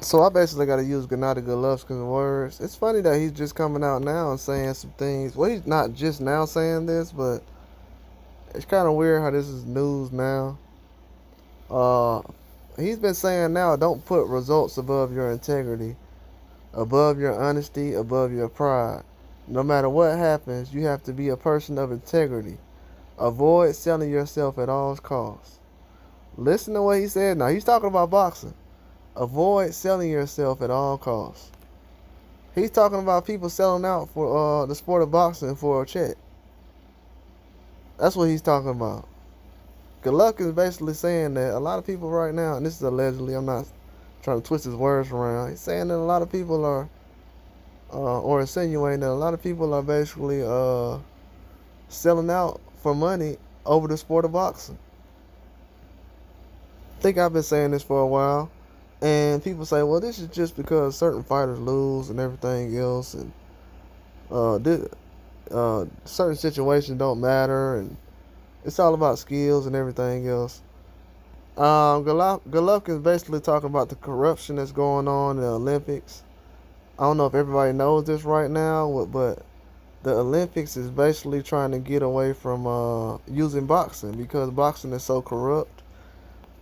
So I basically got to use Gennady Golovkin's words. It's funny that he's just coming out now and saying some things. Well, he's not just now saying this, but it's kind of weird how this is news now. Uh, he's been saying now, don't put results above your integrity, above your honesty, above your pride. No matter what happens, you have to be a person of integrity. Avoid selling yourself at all costs. Listen to what he said now. He's talking about boxing. Avoid selling yourself at all costs. He's talking about people selling out for the sport of boxing for a check. That's what he's talking about. Golovkin is basically saying that a lot of people right now, and this is allegedly, I'm not trying to twist his words around. He's saying that a lot of people are, or insinuating that a lot of people are basically selling out for money over the sport of boxing. I think I've been saying this for a while, and people say, well, this is just because certain fighters lose and everything else, and this, certain situations don't matter, and it's all about skills and everything else. Golovkin is basically talking about the corruption that's going on in the Olympics. I don't know if everybody knows this right now, but the Olympics is basically trying to get away from using boxing because boxing is so corrupt.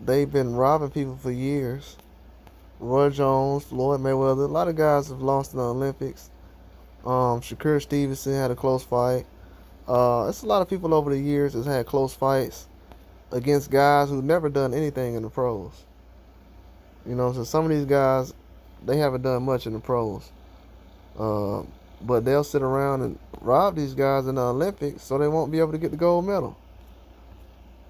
They've been robbing people for years. Roy Jones, Floyd Mayweather, a lot of guys have lost in the Olympics. Shakur Stevenson had a close fight. It's a lot of people over the years that's had close fights against guys who've never done anything in the pros. You know, so some of these guys, they haven't done much in the pros. Uh, but they'll sit around and rob these guys in the Olympics so they won't be able to get the gold medal.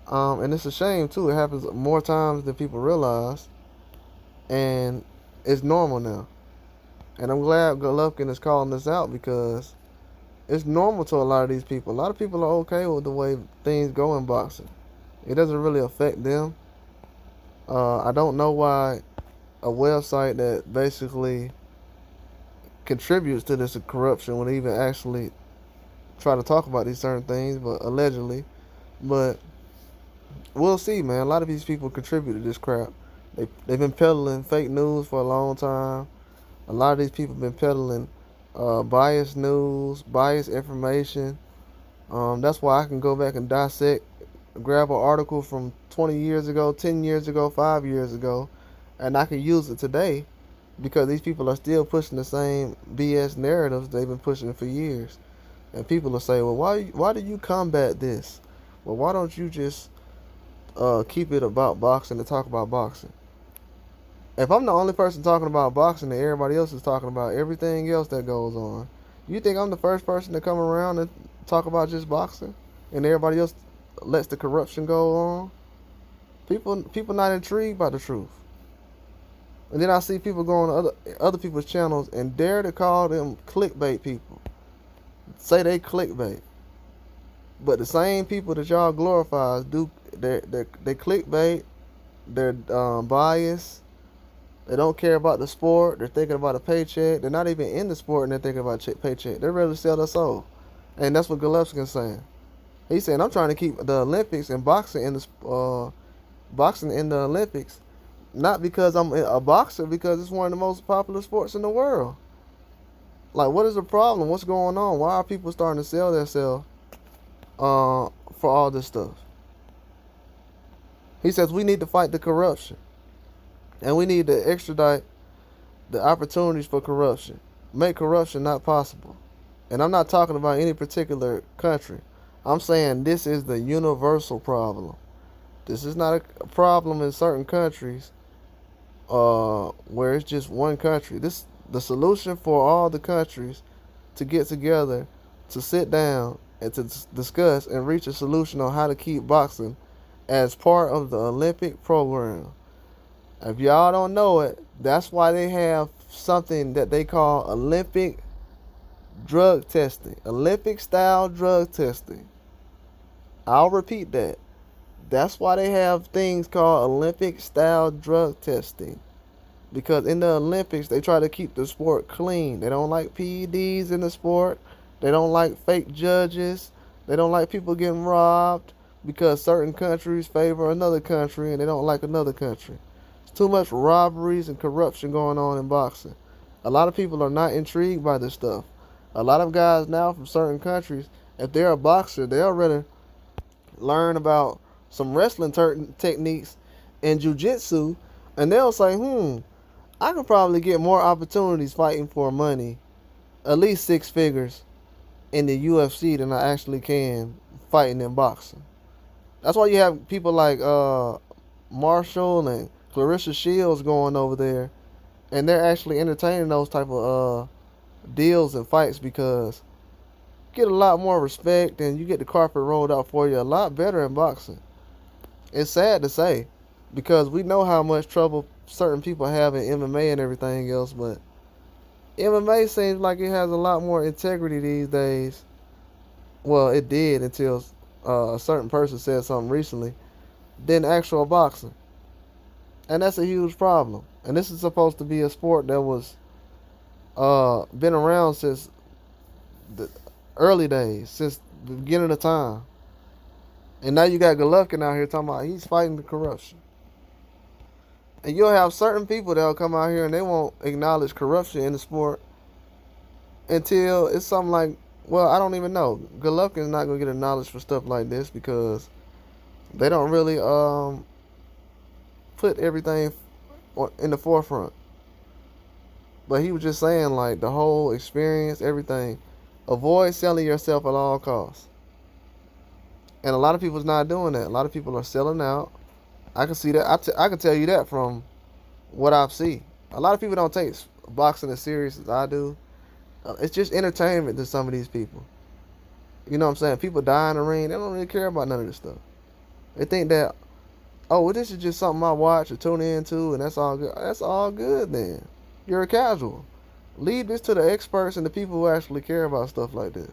And it's a shame, too. It happens more times than people realize. And it's normal now. And I'm glad Golovkin is calling this out because it's normal to a lot of these people. A lot of people are okay with the way things go in boxing. It doesn't really affect them. I don't know why a website that basically contributes to this corruption would even actually try to talk about these certain things, but allegedly. But we'll see, man. A lot of these people contribute to this crap. They've been peddling fake news for a long time. A lot of these people have been peddling biased news, biased information. That's why I can go back and dissect, grab an article from 20 years ago, 10 years ago, 5 years ago, and I can use it today because these people are still pushing the same BS narratives they've been pushing for years. And people will say, well, why do you combat this? Well, why don't you just keep it about boxing and talk about boxing? If I'm the only person talking about boxing and everybody else is talking about everything else that goes on, you think I'm the first person to come around and talk about just boxing and everybody else lets the corruption go on? People not intrigued by the truth. And then I see people go on other people's channels and dare to call them clickbait people. Say they clickbait. But the same people that y'all glorifies do they clickbait, they're biased. They don't care about the sport. They're thinking about a paycheck. They're not even in the sport and they're thinking about paycheck. They're ready to sell their soul. And that's what Golovkin's saying. He's saying, I'm trying to keep the Olympics and boxing in the Olympics, not because I'm a boxer, because it's one of the most popular sports in the world. Like, what is the problem? What's going on? Why are people starting to sell themselves for all this stuff? He says we need to fight the corruption. And we need to extradite the opportunities for corruption. Make corruption not possible. And I'm not talking about any particular country. I'm saying this is the universal problem. This is not a problem in certain countries where it's just one country. This the solution for all the countries to get together, to sit down and to discuss and reach a solution on how to keep boxing as part of the Olympic program. If y'all don't know it, that's why they have something that they call Olympic drug testing. Olympic style drug testing. I'll repeat that. That's why they have things called Olympic style drug testing. Because in the Olympics, they try to keep the sport clean. They don't like PEDs in the sport. They don't like fake judges. They don't like people getting robbed because certain countries favor another country and they don't like another country. Too much robberies and corruption going on in boxing. A lot of people are not intrigued by this stuff. A lot of guys now from certain countries, if they're a boxer, they'll rather learn about some wrestling techniques and jujitsu, and they'll say, I could probably get more opportunities fighting for money, at least six figures, in the UFC than I actually can fighting in boxing. That's why you have people like Marshall and Clarissa Shields going over there, and they're actually entertaining those type of deals and fights because you get a lot more respect and you get the carpet rolled out for you a lot better in boxing. It's sad to say because we know how much trouble certain people have in MMA and everything else, but MMA seems like it has a lot more integrity these days. Well, it did until a certain person said something recently than actual boxing. And that's a huge problem. And this is supposed to be a sport that was been around since the early days, since the beginning of time. And now you got Golovkin out here talking about he's fighting the corruption. And you'll have certain people that'll come out here and they won't acknowledge corruption in the sport until it's something like, well, I don't even know. Golovkin's not gonna get acknowledged for stuff like this because they don't really put everything in the forefront. But he was just saying, like, the whole experience, everything. Avoid selling yourself at all costs. And a lot of people's not doing that. A lot of people are selling out. I can see that. I can tell you that from what I've seen. A lot of people don't take boxing as serious as I do. It's just entertainment to some of these people. You know what I'm saying? People die in the ring. They don't really care about none of this stuff. They think that, oh, well, this is just something I watch or tune into, and that's all good. That's all good then. You're a casual. Leave this to the experts and the people who actually care about stuff like this.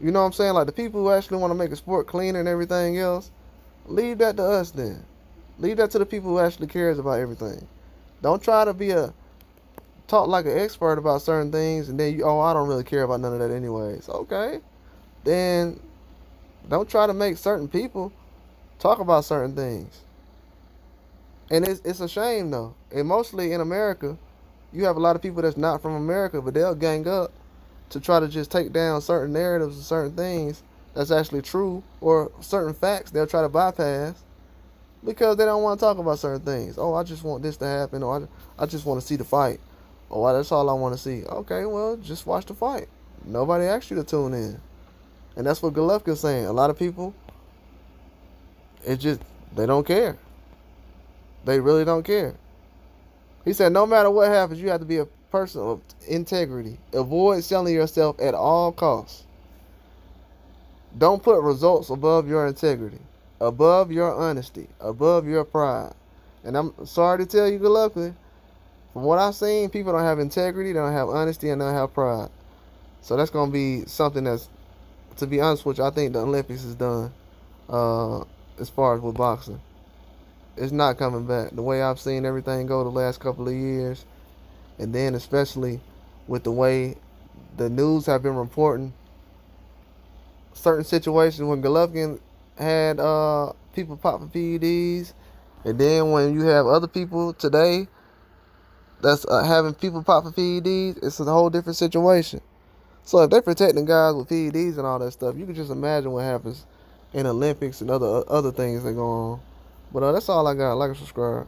You know what I'm saying? Like the people who actually want to make a sport cleaner and everything else, leave that to us then. Leave that to the people who actually cares about everything. Don't try to talk like an expert about certain things and then I don't really care about none of that anyways. Okay. Then don't try to make certain people talk about certain things. And it's a shame though. And mostly in America, you have a lot of people that's not from America, but they'll gang up to try to just take down certain narratives and certain things that's actually true, or certain facts they'll try to bypass because they don't want to talk about certain things. Oh, I just want this to happen, or I just want to see the fight. Oh, that's all I want to see. Okay, well, just watch the fight. Nobody asked you to tune in. And that's what Golovkin's saying. A lot of people, they don't care. They really don't care. He said no matter what happens, you have to be a person of integrity. Avoid selling yourself at all costs. Don't put results above your integrity, above your honesty, above your pride. And I'm sorry to tell you, Golovkin, from what I've seen, people don't have integrity, they don't have honesty, and they don't have pride. So that's going to be something that's, to be honest with you, I think the Olympics is done as far as with boxing. It's not coming back. The way I've seen everything go the last couple of years, and then especially with the way the news have been reporting certain situations when Golovkin had people popping PEDs, and then when you have other people today that's having people popping PEDs, it's a whole different situation. So if they're protecting guys with PEDs and all that stuff, you can just imagine what happens in Olympics and other things that go on. But that's all I got. Like and subscribe.